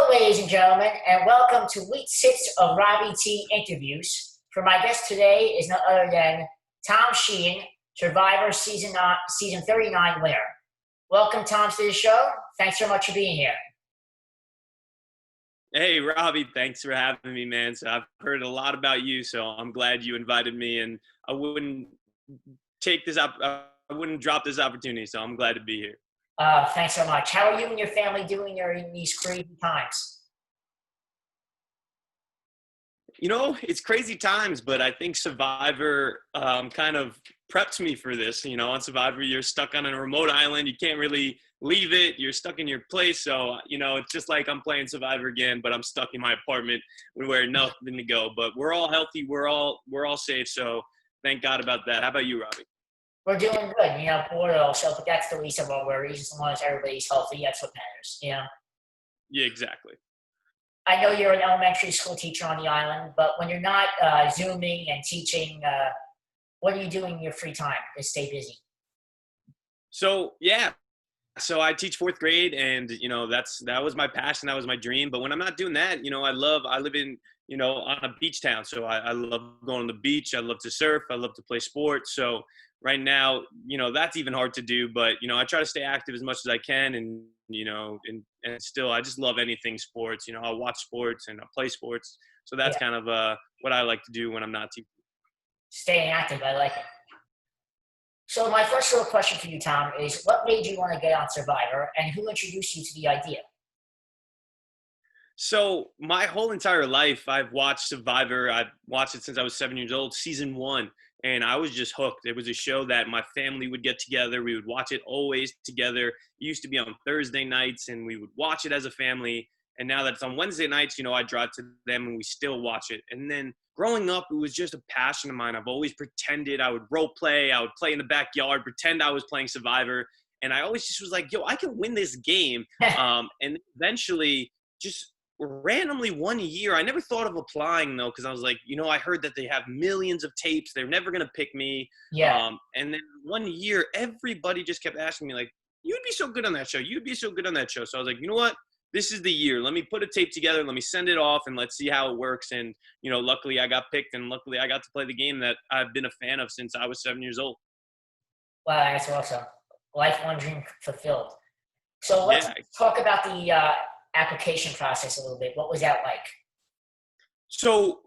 ladies and gentlemen, and welcome to week 6 of Robbie T interviews. For my guest today is none other than Tom Sheehan, Survivor season 39 winner. Welcome, Tom, to the show. Thanks so much for being here. Hey, Robbie, thanks for having me, man. So I've heard a lot about you, so I'm glad you invited me, and I wouldn't I wouldn't drop this opportunity, so I'm glad to be here. Thanks so much. How are you and your family doing during these crazy times? It's crazy times, but I think Survivor kind of prepped me for this. On Survivor, you're stuck on a remote island. You can't really leave it. You're stuck in your place. So, it's just like I'm playing Survivor again, but I'm stuck in my apartment where nothing to go. But we're all healthy. We're all safe. So thank God about that. How about you, Robbie? We're doing good, bored also, but that's the least of our worries. As long as everybody's healthy, that's what matters. Yeah, exactly. I know you're an elementary school teacher on the island, but when you're not Zooming and teaching, what are you doing in your free time to stay busy? So I teach fourth grade, and that was my passion, that was my dream. But when I'm not doing that, I live in on a beach town, so I love going to the beach. I love to surf. I love to play sports. So right now, that's even hard to do. But I try to stay active as much as I can, and and still I just love anything sports. I watch sports and I play sports. So that's kind of what I like to do when I'm not teaching. Staying active, I like it. So my first little question for you, Tom, is what made you want to get on Survivor, and who introduced you to the idea? So my whole entire life, I've watched Survivor. I've watched it since I was 7 years old, season 1, and I was just hooked. It was a show that my family would get together. We would watch it always together. It used to be on Thursday nights, and we would watch it as a family. And now that it's on Wednesday nights, I drive to them and we still watch it. And then growing up, it was just a passion of mine. I've always pretended. I would role play. I would play in the backyard, pretend I was playing Survivor. And I always just was like, yo, I can win this game. And eventually, just randomly one year, I never thought of applying, though, because I was like, I heard that they have millions of tapes. They're never going to pick me. Yeah. And then one year, everybody just kept asking me, like, you'd be so good on that show. You'd be so good on that show. So I was like, you know what? This is the year. Let me put a tape together. Let me send it off, and let's see how it works. And, luckily I got picked, and luckily I got to play the game that I've been a fan of since I was 7 years old. Wow, that's awesome. Lifelong dream fulfilled. So let's talk about the application process a little bit. What was that like? So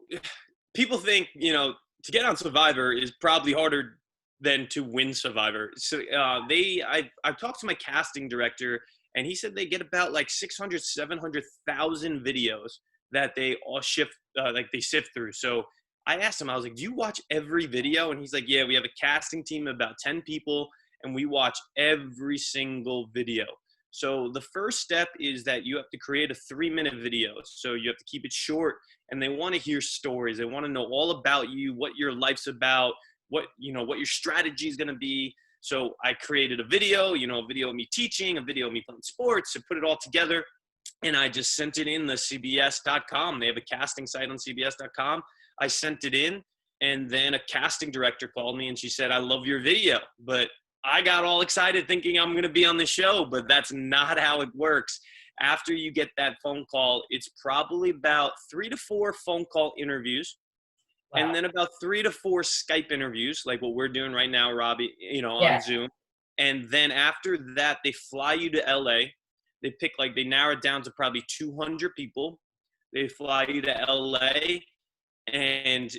people think, to get on Survivor is probably harder than to win Survivor. So I've talked to my casting director, and he said they get about like 600, 700,000 videos that they all they sift through. So I asked him, I was like, do you watch every video? And he's like, yeah, we have a casting team of about 10 people, and we watch every single video. So the first step is that you have to create a 3-minute video. So you have to keep it short, and they want to hear stories. They want to know all about you, what your life's about, what your strategy is going to be. So I created a video, a video of me teaching, a video of me playing sports, and put it all together. And I just sent it in the CBS.com. They have a casting site on CBS.com. I sent it in, and then a casting director called me, and she said, I love your video. But I got all excited thinking I'm going to be on the show, but that's not how it works. After you get that phone call, it's probably about 3 to 4 phone call interviews. Wow. And then about 3 to 4 Skype interviews, like what we're doing right now, Robbie, on Zoom. And then after that, they fly you to LA. They narrow it down to probably 200 people. They fly you to LA. And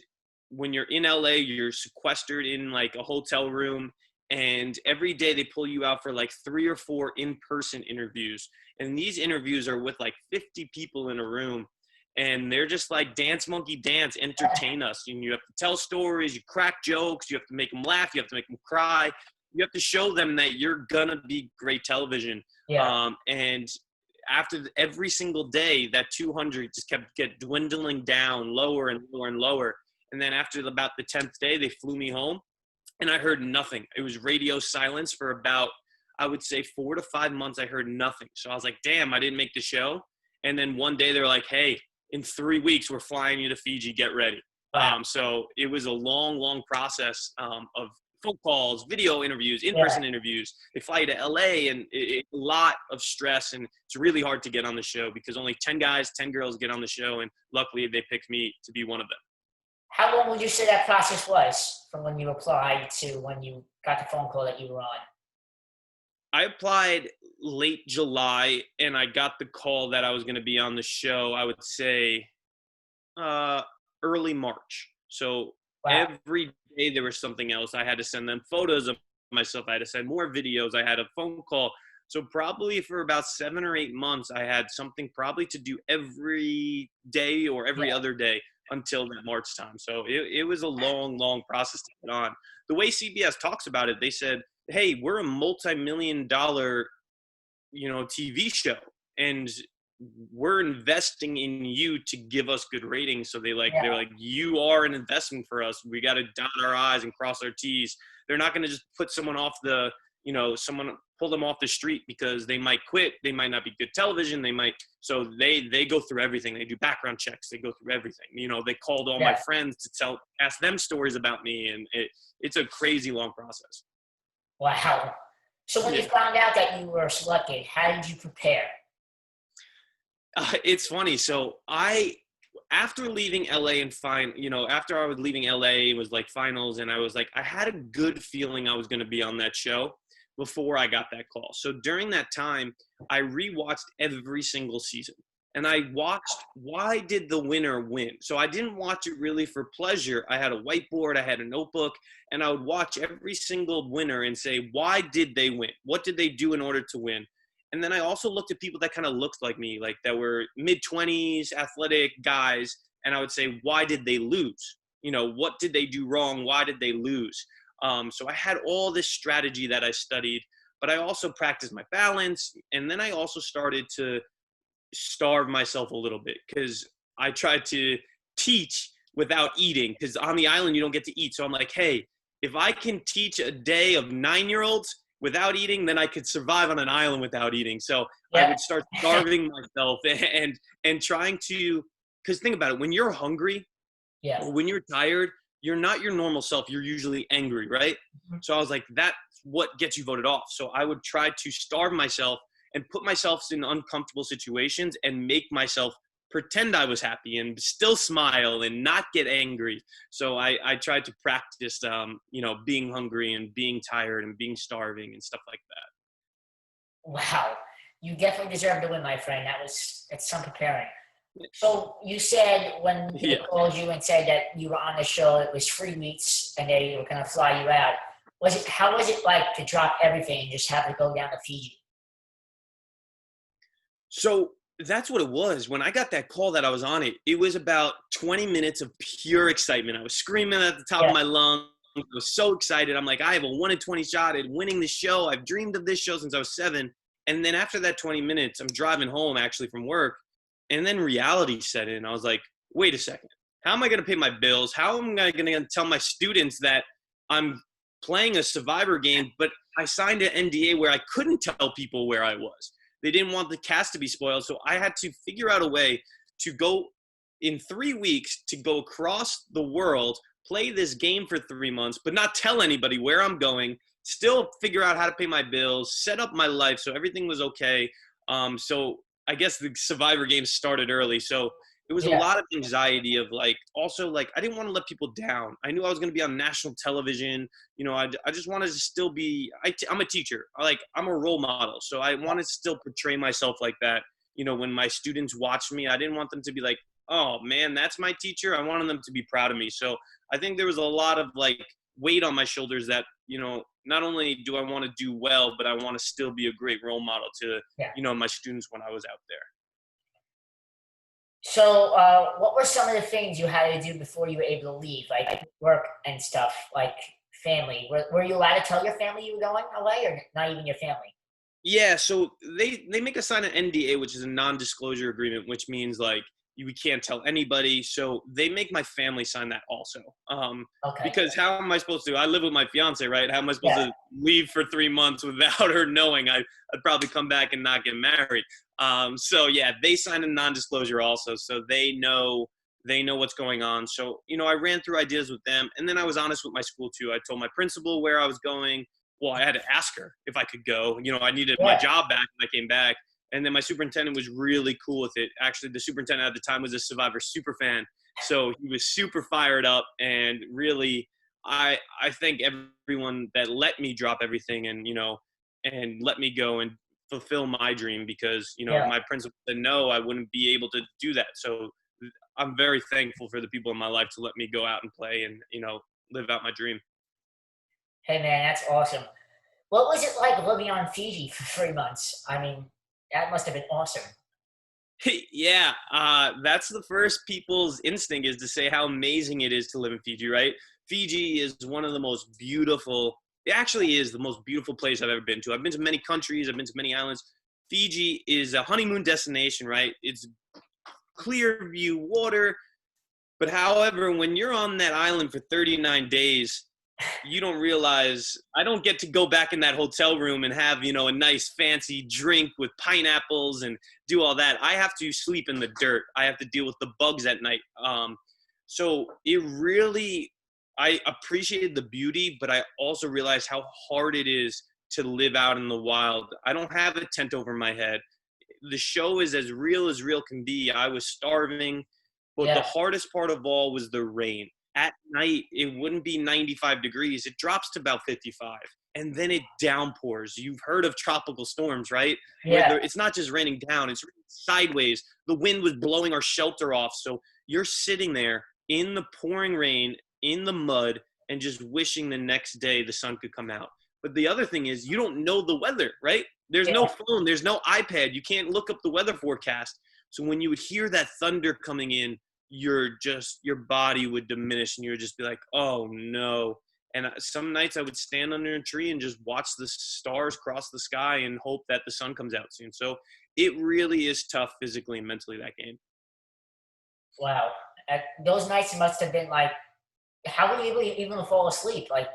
when you're in LA, you're sequestered in like a hotel room. And every day they pull you out for like 3 or 4 in-person interviews. And these interviews are with like 50 people in a room. And they're just like, dance, monkey, dance, entertain us. And you have to tell stories, you crack jokes, you have to make them laugh, you have to make them cry. You have to show them that you're going to be great television. Yeah. And after every single day, that 200 just kept dwindling down lower and lower and lower. And then after about the 10th day, they flew me home, and I heard nothing. It was radio silence for about, I would say, 4 to 5 months. I heard nothing. So I was like, damn, I didn't make the show. And then one day they're like, hey, in 3 weeks, we're flying you to Fiji. Get ready. Wow. So it was a long, long process of phone calls, video interviews, Yeah. in-person interviews. They fly you to LA, and a lot of stress, and it's really hard to get on the show because only 10 guys, 10 girls get on the show, and luckily they picked me to be one of them. How long would you say that process was from when you applied to when you got the phone call that you were on? I applied late July, and I got the call that I was going to be on the show, I would say early March. So Wow. every day there was something else. I had to send them photos of myself. I had to send more videos. I had a phone call. So probably for about 7 or 8 months, I had something probably to do every day or every Yeah. other day until that March time. So it was a long, long process to get on. The way CBS talks about it, they said, hey, we're a multi-million-dollar, TV show, and we're investing in you to give us good ratings. So they're Yeah. like, you are an investment for us. We got to dot our I's and cross our T's. They're not going to just put someone off someone pull them off the street because they might quit. They might not be good television. So they go through everything. They do background checks. They go through everything. They called all my friends to ask them stories about me. And it's a crazy long process. Wow. So when you found out that you were selected, how did you prepare? It's funny. So after leaving LA after I was leaving LA, it was like finals, and I was like, I had a good feeling I was going to be on that show before I got that call. So during that time, I rewatched every single season, and I watched why did the winner win. So I didn't watch it really for pleasure. I had a whiteboard, I had a notebook, and I would watch every single winner and say, why did they win? What did they do in order to win? And then I also looked at people that kind of looked like me, like that were mid-20s, athletic guys, and I would say, why did they lose? What did they do wrong? Why did they lose? So I had all this strategy that I studied, but I also practiced my balance, and then I also started to starve myself a little bit because I tried to teach without eating, because on the island you don't get to eat. So I'm like, hey, if I can teach a day of 9-year-olds without eating, then I could survive on an island without eating. So I would start starving myself and trying to, because think about it, when you're hungry or when you're tired, you're not your normal self. You're usually angry, right? Mm-hmm. So I was like, that's what gets you voted off. So I would try to starve myself and put myself in uncomfortable situations and make myself pretend I was happy and still smile and not get angry. So I tried to practice, being hungry and being tired and being starving and stuff like that. Wow. You definitely deserve to win, my friend. That's some preparing. So you said when they called you and said that you were on the show, it was 3 weeks and they were going to fly you out. How was it like to drop everything and just have to go down to Fiji? So that's what it was. When I got that call that I was on it, it was about 20 minutes of pure excitement. I was screaming at the top of my lungs. I was so excited. I'm like, I have a 1 in 20 shot at winning the show. I've dreamed of this show since I was 7. And then after that 20 minutes, I'm driving home actually from work. And then reality set in. I was like, wait a second. How am I going to pay my bills? How am I going to tell my students that I'm playing a Survivor game, but I signed an NDA where I couldn't tell people where I was? They didn't want the cast to be spoiled. So I had to figure out a way to go in 3 weeks to go across the world, play this game for 3 months, but not tell anybody where I'm going, still figure out how to pay my bills, set up my life so everything was okay. So I guess the Survivor game started early. So it was a lot of anxiety of I didn't want to let people down. I knew I was going to be on national television. I just wanted to still be, I'm a teacher. I'm a role model. So I wanted to still portray myself like that. When my students watched me, I didn't want them to be like, oh man, that's my teacher. I wanted them to be proud of me. So I think there was a lot of weight on my shoulders that, not only do I want to do well, but I want to still be a great role model to, my students when I was out there. So what were some of the things you had to do before you were able to leave, like work and stuff, like family? Were you allowed to tell your family you were going away, or not even your family? Yeah, so they make us sign an NDA, which is a non-disclosure agreement, which means we can't tell anybody. So they make my family sign that also. Because how am I supposed to? I live with my fiance, right? How am I supposed to leave for 3 months without her knowing? I'd probably come back and not get married. So yeah, they sign a non-disclosure also, so they know They know what's going on. So, I ran through ideas with them, and then I was honest with my school too. I told my principal where I was going. Well, I had to ask her if I could go. I needed my Yeah. job back when I came back. And then my superintendent was really cool with it. Actually, the superintendent at the time was a Survivor super fan. So he was super fired up, and really, I thank everyone that let me drop everything and let me go and fulfill my dream, because Yeah. my principal said no, I wouldn't be able to do that. So I'm very thankful for the people in my life to let me go out and play and live out my dream. Hey man, that's awesome. What was it like living on Fiji for 3 months? I mean, that must have been awesome. Yeah, that's the first people's instinct, is to say how amazing it is to live in Fiji, right? Fiji is one of the most beautiful. It actually is the most beautiful place I've ever been to. I've been to many countries. I've been to many islands. Fiji is a honeymoon destination, right? It's clear view water. But however, when you're on that island for 39 days, you don't realize I don't get to go back in that hotel room and have, a nice fancy drink with pineapples and do all that. I have to sleep in the dirt. I have to deal with the bugs at night. So it really, I appreciated the beauty, but I also realized how hard it is to live out in the wild. I don't have a tent over my head. The show is as real can be. I was starving, but the Yeah. hardest part of all was the rain. At night, it wouldn't be 95 degrees. It drops to about 55, and then it downpours. You've heard of tropical storms, right? Where Yeah. it's not just raining down, it's raining sideways. The wind was blowing our shelter off. So you're sitting there in the pouring rain, in the mud, and just wishing the next day the sun could come out. But the other thing is, you don't know the weather, right? There's no Yeah. phone, there's no iPad. You can't look up the weather forecast. So when you would hear that thunder coming in, your body would diminish, and you would just be like, oh no. And some nights I would stand under a tree and just watch the stars cross the sky and hope that the sun comes out soon. So it really is tough physically and mentally, that game. Wow. Those nights must have been like, how were you able to even fall asleep? Like,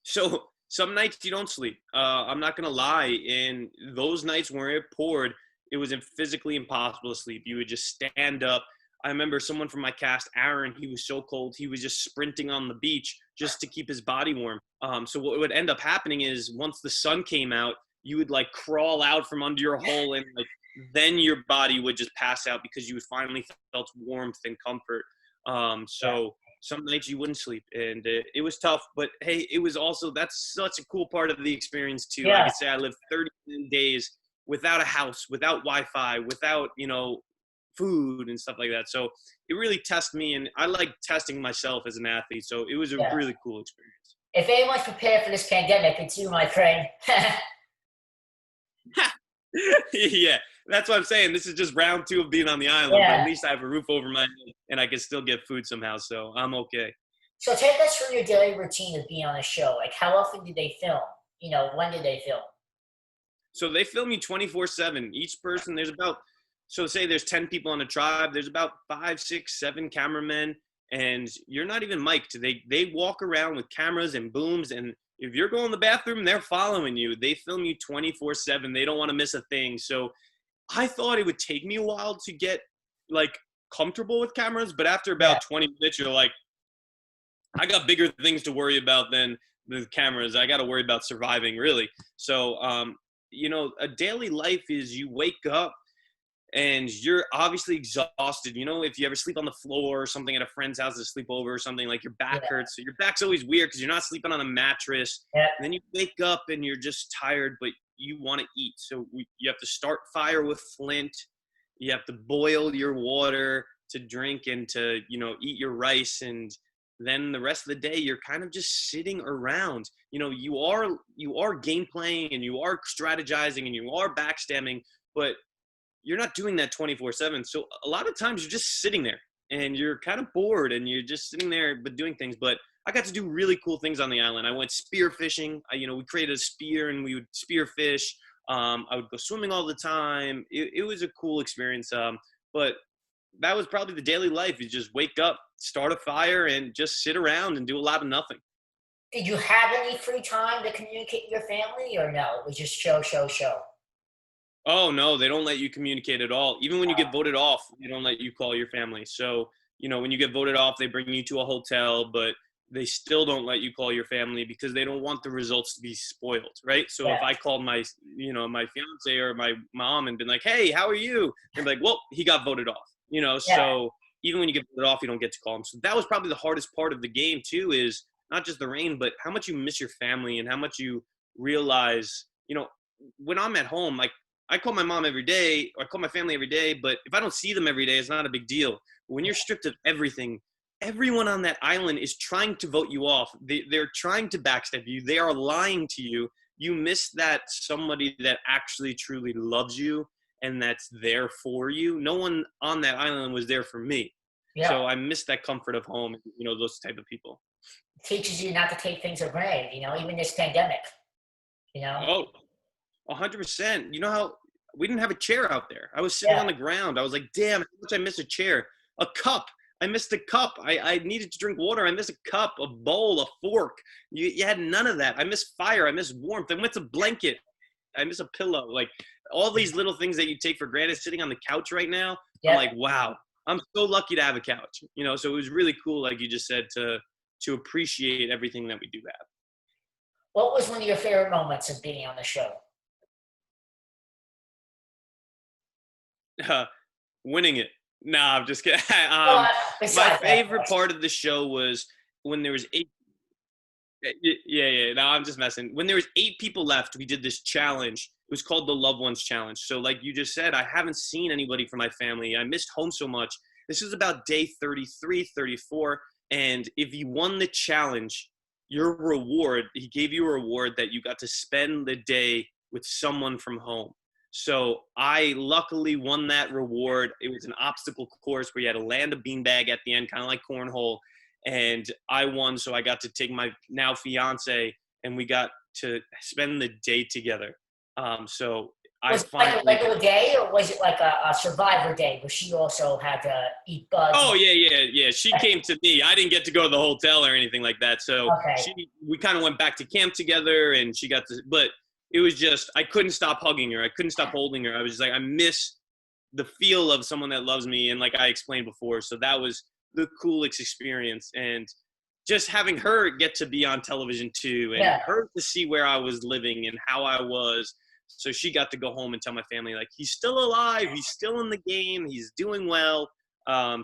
So some nights you don't sleep. I'm not gonna lie. And those nights where it poured, it was physically impossible to sleep. You would just stand up. I remember someone from my cast, Aaron. He was so cold, he was just sprinting on the beach just to keep his body warm. So what would end up happening is, once the sun came out, you would like crawl out from under your hole, and like then your body would just pass out because you would finally felt warmth and comfort. yeah. So some nights you wouldn't sleep, and it was tough. But hey, it was also, that's such a cool part of the experience too. I Yeah. could say I lived 30 days without a house, without Wi-Fi, without food and stuff like that. So it really tested me, and I like testing myself as an athlete. So it was a Yeah. really cool experience. If anyone's prepared for this pandemic, it's you, my friend. Yeah, that's what I'm saying. This is just round two of being on the island, but at Yeah. least I have a roof over my head and I can still get food somehow. So I'm okay. So take us through your daily routine of being on a show. Like, how often did they film? When did they film? So they film you 24/7. Each person, there's about, so say there's 10 people on a tribe, there's about 5, 6, 7 cameramen, and you're not even mic'd. They walk around with cameras and booms, and if you're going to the bathroom, they're following you. They film you 24/7. They don't want to miss a thing. So I thought it would take me a while to get like comfortable with cameras, but after Yeah. about 20 minutes, you're like, I got bigger things to worry about than the cameras. I got to worry about surviving, really. So, a daily life is, you wake up and you're obviously exhausted. If you ever sleep on the floor or something at a friend's house to sleep over or something, like your back Yeah. hurts. So your back's always weird because you're not sleeping on a mattress. Yeah. And then you wake up and you're just tired, but you want to eat. So you have to start fire with flint. You have to boil your water to drink and to, eat your rice. And then the rest of the day, you're kind of just sitting around. You are game playing, and you are strategizing, and you are backstabbing, but you're not doing that 24/7. So a lot of times you're just sitting there and you're kind of bored, and you're just sitting there but doing things. But I got to do really cool things on the island. I went spear fishing. We created a spear and we would spear fish. I would go swimming all the time. It was a cool experience. But that was probably the daily life, is just wake up, start a fire, and just sit around and do a lot of nothing. Did you have any free time to communicate with your family, or no? It was just show, show, show. Oh no, they don't let you communicate at all. Even when you get voted off, they don't let you call your family. So, when you get voted off, they bring you to a hotel, but they still don't let you call your family because they don't want the results to be spoiled, right? So if Yeah, I called my fiance or my mom and been like, "Hey, how are you?" They'd be like, "Well, he got voted off." yeah. So even when you get voted off, you don't get to call him. So that was probably the hardest part of the game too, is not just the rain, but how much you miss your family and how much you realize, when I'm at home, like I call my mom every day, or I call my family every day, but if I don't see them every day, it's not a big deal. But when you're stripped of everything, everyone on that island is trying to vote you off. They're trying to backstab you. They are lying to you. You miss that somebody that actually truly loves you and that's there for you. No one on that island was there for me. Yeah. So I miss that comfort of home, those type of people. Teaches you not to take things for granted, even this pandemic, Oh, 100%. You know how we didn't have a chair out there. I was sitting Yeah. on the ground. I was like, damn, how much I miss a chair. A cup. I missed a cup. I needed to drink water. I missed a cup, a bowl, a fork. You had none of that. I miss fire. I miss warmth. I miss a blanket. I miss a pillow. Like all these little things that you take for granted sitting on the couch right now. I'm Yep. like, wow, I'm so lucky to have a couch. So it was really cool, like you just said, to appreciate everything that we do What was one of your favorite moments of being on the show? have. Winning it. Nah, I'm just kidding. Well, My besides that, of favorite course. part of the show was when there was eight. Yeah, yeah. No, I'm just messing. When there was 8 people left, we did this challenge. It was called the Loved Ones Challenge. So, like you just said, I haven't seen anybody from my family. I missed home so much. This is about day 33, 34. And if you won the challenge, your reward, he gave you a reward that you got to spend the day with someone from home. So I luckily won that reward. It was an obstacle course where you had to land a beanbag at the end, kind of like cornhole, and I won. So I got to take my now fiance, and we got to spend the day together. So I Was it like a finally. regular day, or was it like a survivor day where she also had to eat bugs? Oh yeah, yeah, yeah. She came to me. I didn't get to go to the hotel or anything like that. So Okay. we kind of went back to camp together, and she got to. But it was just I couldn't stop hugging her. I couldn't stop holding her. I was just like I miss the feel of someone that loves me, and like I explained before. So that was the coolest experience, and just having her get to be on television too, and Yeah. her to see where I was living and how I was. So she got to go home and tell my family like he's still alive, he's still in the game, he's doing well.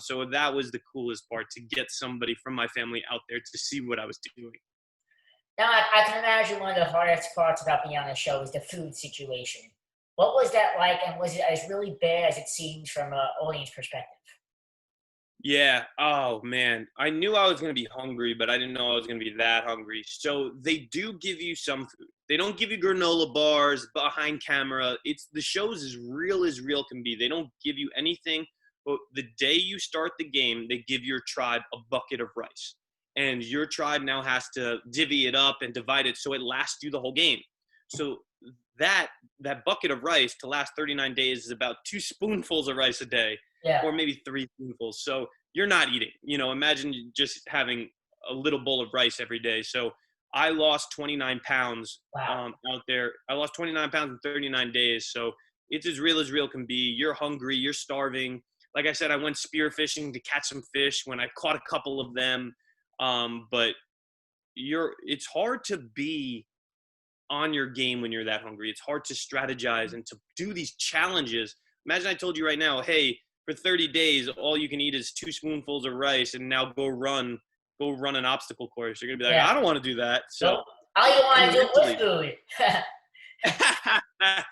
So that was the coolest part, to get somebody from my family out there to see what I was doing. Now, I can imagine one of the hardest parts about being on the show is the food situation. What was that like, and was it as really bad as it seems from an audience perspective? Yeah. Oh man. I knew I was gonna be hungry, but I didn't know I was gonna be that hungry. So they do give you some food. They don't give you granola bars behind camera. It's the show's as real can be. They don't give you anything. But the day you start the game, they give your tribe a bucket of rice. And your tribe now has to divvy it up and divide it so it lasts you the whole game. So that that bucket of rice to last 39 days is about 2 spoonfuls of rice a day, Yeah. or maybe 3 spoonfuls. So you're not eating. Imagine just having a little bowl of rice every day. So I lost 29 pounds Wow. out there. I lost 29 pounds in 39 days. So it's as real can be. You're hungry. You're starving. Like I said, I went spearfishing to catch some fish when I caught a couple of them. But it's hard to be on your game when you're that hungry. It's hard to strategize and to do these challenges. Imagine I told you right now, hey, for 30 days, all you can eat is 2 spoonfuls of rice, and now go run an obstacle course. You're gonna be like, Yeah. I don't want to do that. So, Nope. All you want and to do mentally, with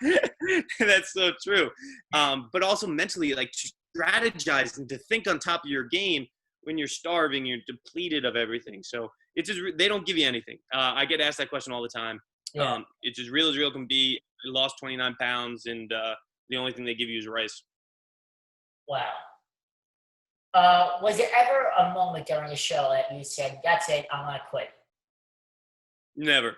food. that's so true. But also mentally, like to strategize and to think on top of your game when you're starving, you're depleted of everything. So they don't give you anything. I get asked that question all the time. Yeah. It's as real can be. I lost 29 pounds, and the only thing they give you is rice. Wow. Was there ever a moment during the show that you said, "That's it, I'm gonna quit"? Never.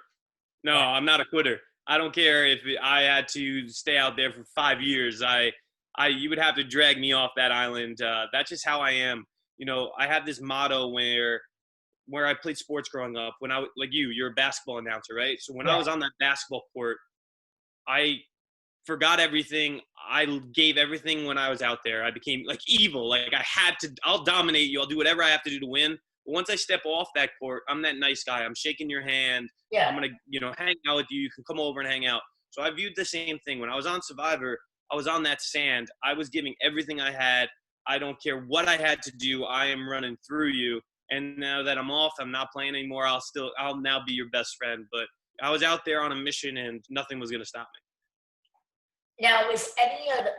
No, Yeah. I'm not a quitter. I don't care if I had to stay out there for 5 years. You would have to drag me off that island. That's just how I am. I have this motto where I played sports growing up. When like you're a basketball announcer, right? So when I Yeah. was on that basketball court, I forgot everything. I gave everything when I was out there. I became like evil. Like I'll dominate you. I'll do whatever I have to do to win. But once I step off that court, I'm that nice guy. I'm shaking your hand. Yeah. I'm going to, hang out with you. You can come over and hang out. So I viewed the same thing. When I was on Survivor, I was on that sand. I was giving everything I had. I don't care what I had to do. I am running through you. And now that I'm off, I'm not playing anymore. I'll now be your best friend. But I was out there on a mission and nothing was going to stop me. Now, was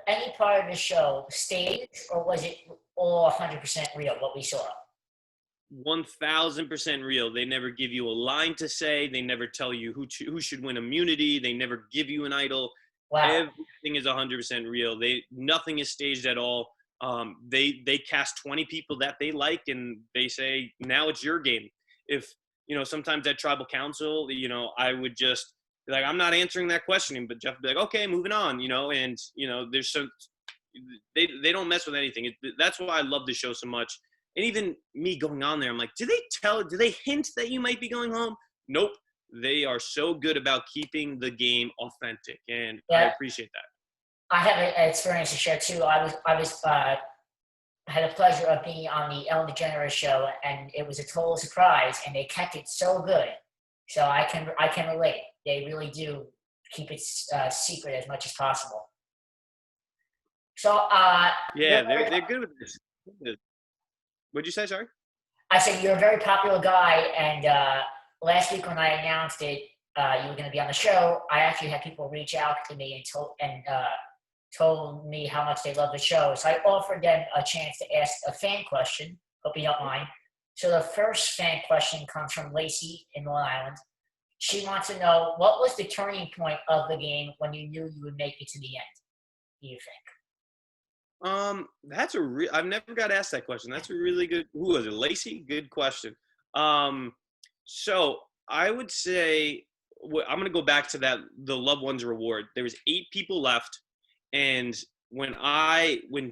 any part of the show staged, or was it all 100% real, what we saw? 1,000% real. They never give you a line to say. They never tell you who should win immunity. They never give you an idol. Wow. Everything is 100% real. Nothing is staged at all. They cast 20 people that they like, and they say, now it's your game. If, sometimes at tribal council, I would just be like, I'm not answering that question, but Jeff would be like, okay, moving on, and, there's some, they don't mess with anything. That's why I love the show so much. And even me going on there, I'm like, do they hint that you might be going home? Nope. They are so good about keeping the game authentic, and I appreciate that. I have an experience to share too. I had the pleasure of being on the Ellen DeGeneres show, and it was a total surprise, and they kept it so good. So I can relate. They really do keep it secret as much as possible. So they're good with this. What'd you say? Sorry. I said you're a very popular guy, and last week when I announced it, you were going to be on the show. I actually had people reach out to me and told me how much they love the show. So I offered them a chance to ask a fan question. Hope you don't mind. So the first fan question comes from Lacey in Long Island. She wants to know, what was the turning point of the game when you knew you would make it to the end, do you think? I've never got asked that question. That's a really good. Who was it? Lacey? Good question. So I would say I'm going to go back to the loved ones reward. There was 8 people left. And when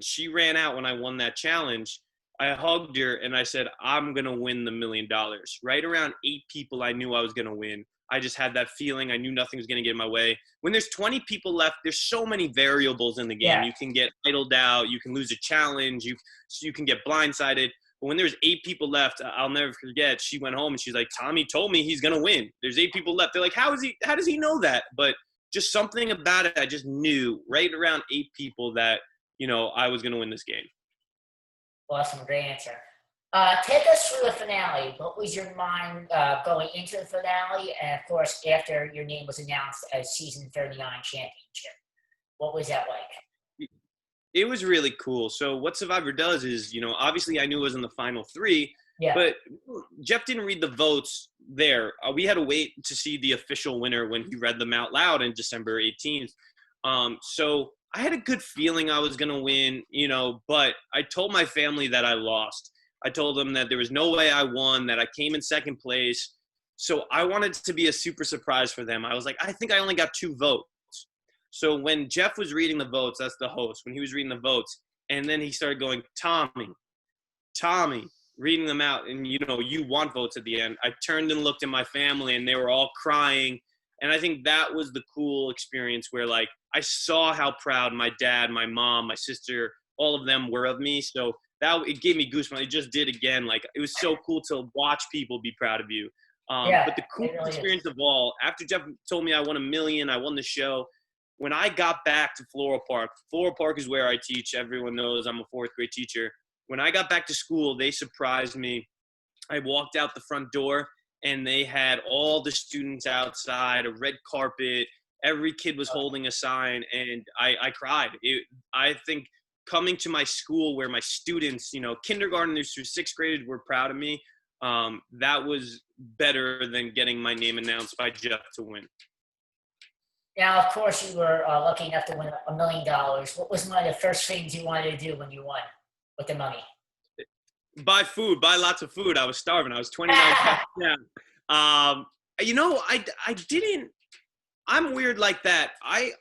she ran out, when I won that challenge, I hugged her and I said, I'm going to win the $1 million. Right around 8 people, I knew I was going to win. I just had that feeling. I knew nothing was going to get in my way. When there's 20 people left, there's so many variables in the game. Yeah. You can get idled out. You can lose a challenge. You can get blindsided. But when there's 8 people left, I'll never forget, she went home and she's like, Tommy told me he's going to win. There's 8 people left. They're like, how does he know that? But just something about it, I just knew right around 8 people that, I was going to win this game. Awesome. Great answer. Take us through the finale. What was your mind going into the finale? And, of course, after your name was announced as Season 39 championship. What was that like? It was really cool. So what Survivor does is, obviously I knew it was in the final 3. Yeah. But Jeff didn't read the votes there. We had to wait to see the official winner when he read them out loud on December 18th. So I had a good feeling I was going to win, but I told my family that I lost. I told them that there was no way I won, that I came in second place. So I wanted to be a super surprise for them. I was like, I think I only got 2 votes. So when Jeff was reading the votes, that's the host, when he was reading the votes, and then he started going, Tommy, reading them out, and you want votes at the end. I turned and looked at my family, and they were all crying. And I think that was the cool experience where, like, I saw how proud my dad, my mom, my sister, all of them were of me. So it gave me goosebumps. It just did again. Like, it was so cool to watch people be proud of you. But the coolest experience of all, after Jeff told me I won $1 million, I won the show. When I got back to Floral Park is where I teach. Everyone knows I'm a 4th grade teacher. When I got back to school, they surprised me. I walked out the front door, and they had all the students outside, a red carpet. Every kid was holding a sign, and I cried. I think coming to my school where my students, kindergartners through 6th grade were proud of me, that was better than getting my name announced by Jeff to win. Now, of course, you were lucky enough to win $1 million. What was one of the first things you wanted to do when you won with the money? Buy lots of food. I was starving. I was 29 pounds down. I didn't. I'm weird like that. I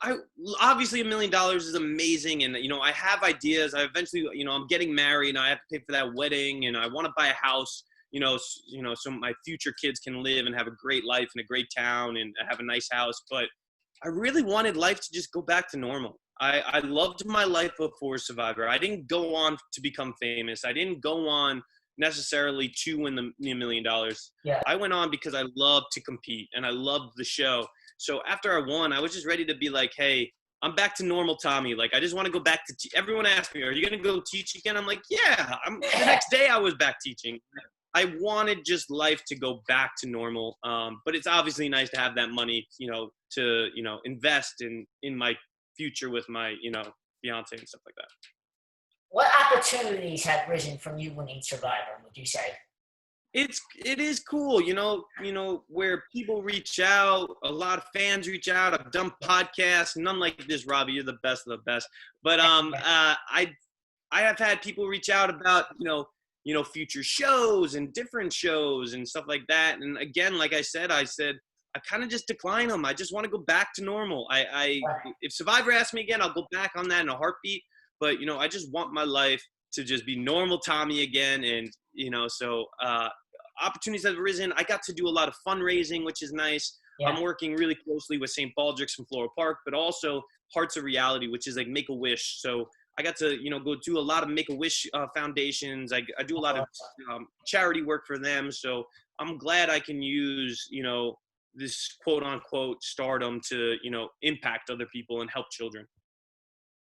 obviously $1 million is amazing, and I have ideas. I eventually, I'm getting married, and I have to pay for that wedding, and I want to buy a house, so my future kids can live and have a great life in a great town and have a nice house. But I really wanted life to just go back to normal. I loved my life before Survivor. I didn't go on to become famous. I didn't go on necessarily to win the $1 million. Yeah. I went on because I loved to compete and I loved the show. So after I won, I was just ready to be like, hey, I'm back to normal Tommy. Like, I just want to go back to everyone asked me, are you going to go teach again? I'm like, yeah. The next day I was back teaching. I wanted just life to go back to normal. But it's obviously nice to have that money, to, invest in my future with my, fiance and stuff like that. What opportunities have risen from you winning Survivor, would you say? It is cool, where people reach out, a lot of fans reach out. I've done podcasts, none like this, Robbie. You're the best of the best. But I have had people reach out about future shows and different shows and stuff like that. And again, like I said I kind of just decline them. I just want to go back to normal. If Survivor asks me again, I'll go back on that in a heartbeat. But I just want my life to just be normal Tommy again. And so opportunities have arisen. I got to do a lot of fundraising, which is nice. Yeah. I'm working really closely with St. Baldrick's from Floral Park, but also Hearts of Reality, which is like Make-A-Wish. So I got to, go do a lot of Make-A-Wish foundations. I do a lot of charity work for them. So I'm glad I can use, this quote unquote stardom to, impact other people and help children.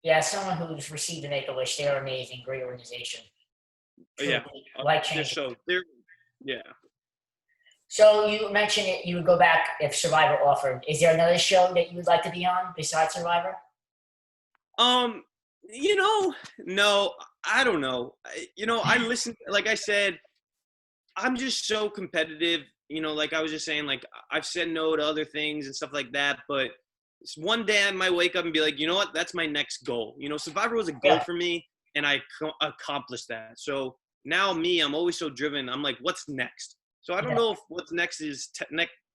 Yeah, someone who's received a Make-A-Wish, they're amazing, great organization. Yeah. Life-changing. Yeah. So you mentioned it, you would go back if Survivor offered. Is there another show that you would like to be on besides Survivor? No, I don't know. I listen, like I said, I'm just so competitive, like I was just saying, like I've said no to other things and stuff like that, but one day I might wake up and be like, you know what, that's my next goal. Survivor was a goal for me and I accomplished that. So now I'm always so driven. I'm like, what's next? So I don't know if what's next is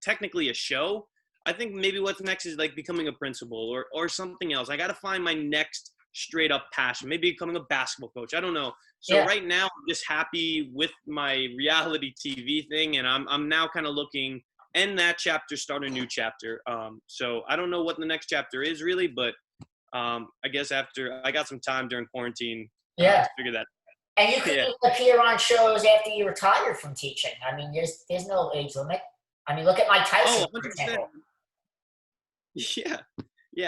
technically a show. I think maybe what's next is like becoming a principal or something else. I got to find my next straight up passion, maybe becoming a basketball coach. I don't know. So right now I'm just happy with my reality TV thing. And I'm now kind of looking, end that chapter, start a new chapter. So I don't know what the next chapter is really, but I guess after I got some time during quarantine to figure that out. And you could appear on shows after you retire from teaching. I mean, there's no age limit. I mean, look at Mike Tyson, for example. Yeah.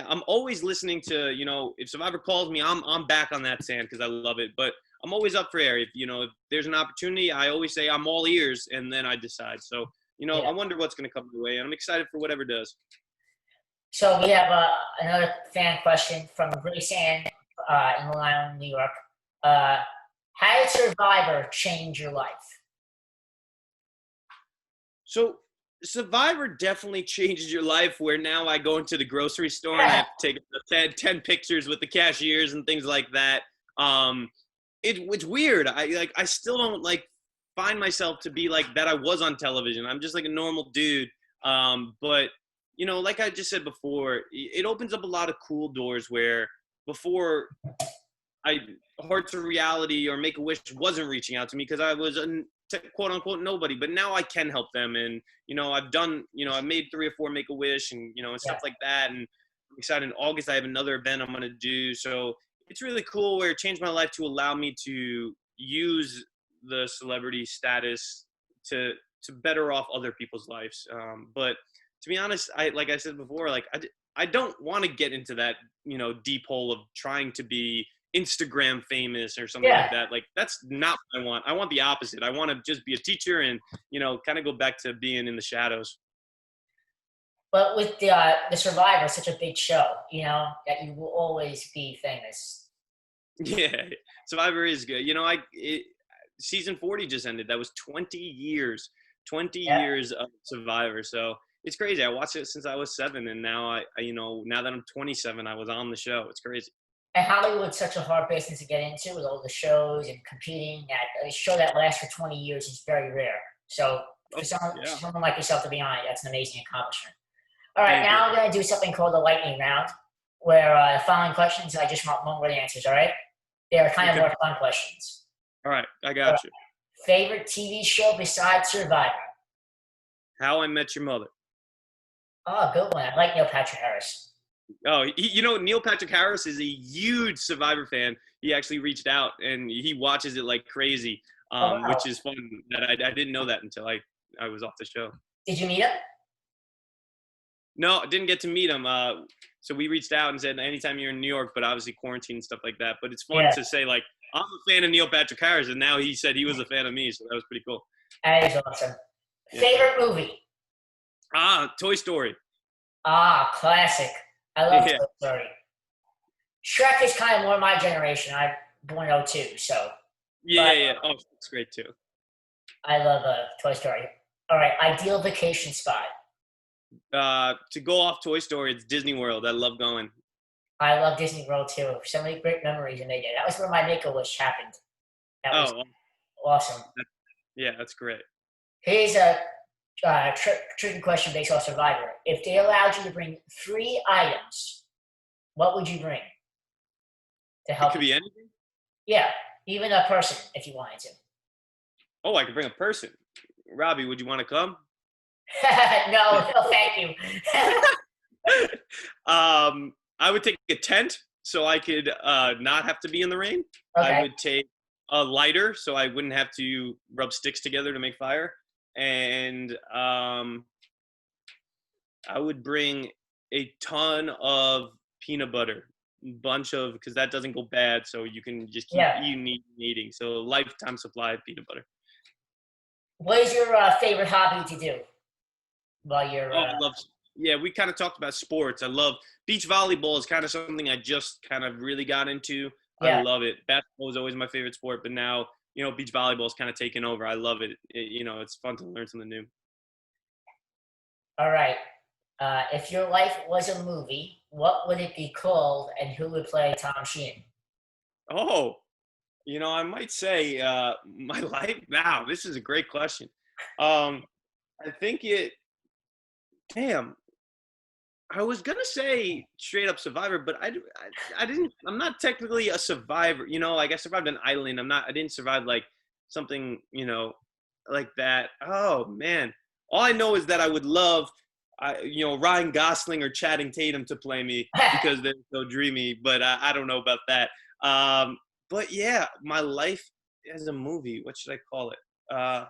I'm always listening to, if Survivor calls me, I'm back on that sand because I love it. But I'm always up for air. If there's an opportunity, I always say I'm all ears, and then I decide. So, I wonder what's going to come my way, and I'm excited for whatever does. So we have another fan question from Grace Ann in Long Island, New York. How did Survivor change your life? So Survivor definitely changes your life, where now I go into the grocery store and I have to take 10 pictures with the cashiers and things like that. It's weird. I still don't find myself to be like that I was on television. I'm just like a normal dude. But like I just said before, it opens up a lot of cool doors where before Hearts of Reality or Make-A-Wish wasn't reaching out to me because I was a quote unquote nobody, but now I can help them. And, I've done, I've made 3 or 4 Make-A-Wish and, and stuff like that. And I'm excited. In August, I have another event I'm going to do. So it's really cool where it changed my life to allow me to use the celebrity status to better off other people's lives. But to be honest, like I said before, I don't want to get into that, deep hole of trying to be Instagram famous or something like that. Like, that's not what I want. I want the opposite. I want to just be a teacher and, kind of go back to being in the shadows. But with the Survivor, such a big show, that you will always be famous. Yeah, Survivor is good. Season 40 just ended. That was 20 years of Survivor. So it's crazy. I watched it since I was 7, and now now that I'm 27, I was on the show. It's crazy. And Hollywood's such a hard business to get into with all the shows and competing. That a show that lasts for 20 years is very rare. So for someone like yourself to be on it, that's an amazing accomplishment. All right, now I'm going to do something called the lightning round, where the following questions, I just want one-word answers, all right? They're kind of more fun questions. All right, I got you. Favorite TV show besides Survivor? How I Met Your Mother. Oh, good one. I like Neil Patrick Harris. Oh, Neil Patrick Harris is a huge Survivor fan. He actually reached out and he watches it like crazy, Oh, wow. which is fun. That I didn't know that until I was off the show. Did you meet him? No, I didn't get to meet him. So we reached out and said, anytime you're in New York, but obviously quarantine and stuff like that. But it's fun Yeah, to say, like, I'm a fan of Neil Patrick Harris, and now he said he was a fan of me, so that was pretty cool. that is awesome. Yeah. Favorite movie? Toy Story. Ah, classic. I love Yeah, Toy Story. Shrek is kind of more my generation. I'm born '02, so. yeah, But yeah. Oh, it's great too. I love Toy Story. All right, ideal vacation spot. To go off Toy Story, it's Disney World. I love going. I love Disney World too. So many great memories in there. That was where my Make-A-Wish happened. That was Oh, awesome. yeah, that's great. Here's a tricky question based on Survivor. If they allowed you to bring 3 items, what would you bring to It help could you? be anything. Yeah, even a person if you wanted to. Oh, I could bring a person. Robbie, would you want to come? No, no, thank you. I would take a tent so I could not have to be in the rain. I Okay. would take a lighter so I wouldn't have to rub sticks together to make fire. And I would bring a ton of peanut butter, bunch of, because that doesn't go bad. So you can just keep Yeah. eating. So lifetime supply of peanut butter. What is your favorite hobby to do while you're? Oh, I love. Yeah, we kind of talked about sports. I love beach volleyball. Is kind of something I just kind of really got into. I Yeah. love it. Basketball was always my favorite sport, but now beach volleyball is kind of taken over. I love it. It's fun to learn something new. All right. If your life was a movie, what would it be called, and who would play Tom Sheehan? Oh, I might say my life. Wow, this is a great question. I think it. Damn, I was gonna say straight up Survivor, but I didn't. I'm not technically a survivor. Like I survived an island. I didn't survive like something. Like that. Oh man, all I know is that I would love, Ryan Gosling or Channing Tatum to play me because they're so dreamy. But I don't know about that. But yeah, my life as a movie. What should I call it? I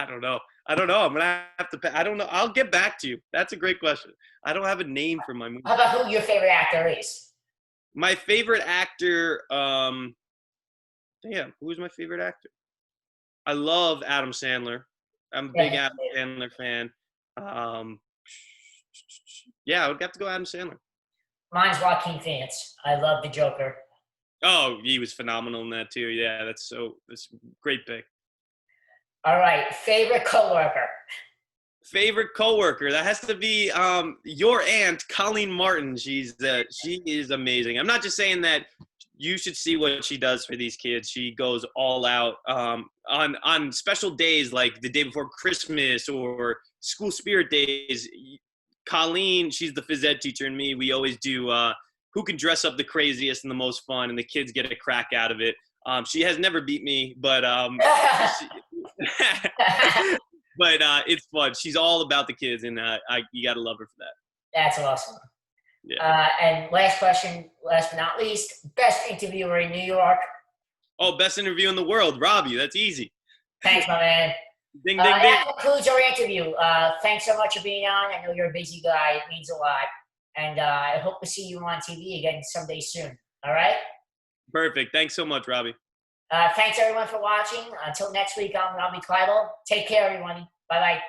don't know. I don't know. I'm gonna have to. I don't know. I'll get back to you. That's a great question. I don't have a name for my movie. How about who your favorite actor is? My favorite actor. Damn, who's my favorite actor? I love Adam Sandler. I'm a big Yeah, Adam Sandler fan. Um, yeah, I would have to go Adam Sandler. mine's Joaquin Phoenix. I love the Joker. Oh, he was phenomenal in that too. Yeah, that's a great pick. All right, favorite coworker. Favorite coworker, that has to be your aunt, Colleen Martin. She is amazing. I'm not just saying that. You should see what she does for these kids. She goes all out on special days like the day before Christmas or school spirit days. Colleen, she's the phys ed teacher, and me, we always do who can dress up the craziest and the most fun, and the kids get a crack out of it. She has never beat me, but but it's fun. She's all about the kids, and you got to love her for that. That's awesome. Yeah. And last question, last but not least, best interviewer in New York. Oh, best interview in the world, Robbie. That's easy. Thanks, my man. Ding, ding, ding. That concludes our interview. Thanks so much for being on. I know you're a busy guy. It means a lot. And I hope to see you on TV again someday soon. All right? Perfect. Thanks so much, Robbie. Thanks, everyone, for watching. Until next week, I'm Robbie Kleibel. Take care, everyone. Bye-bye.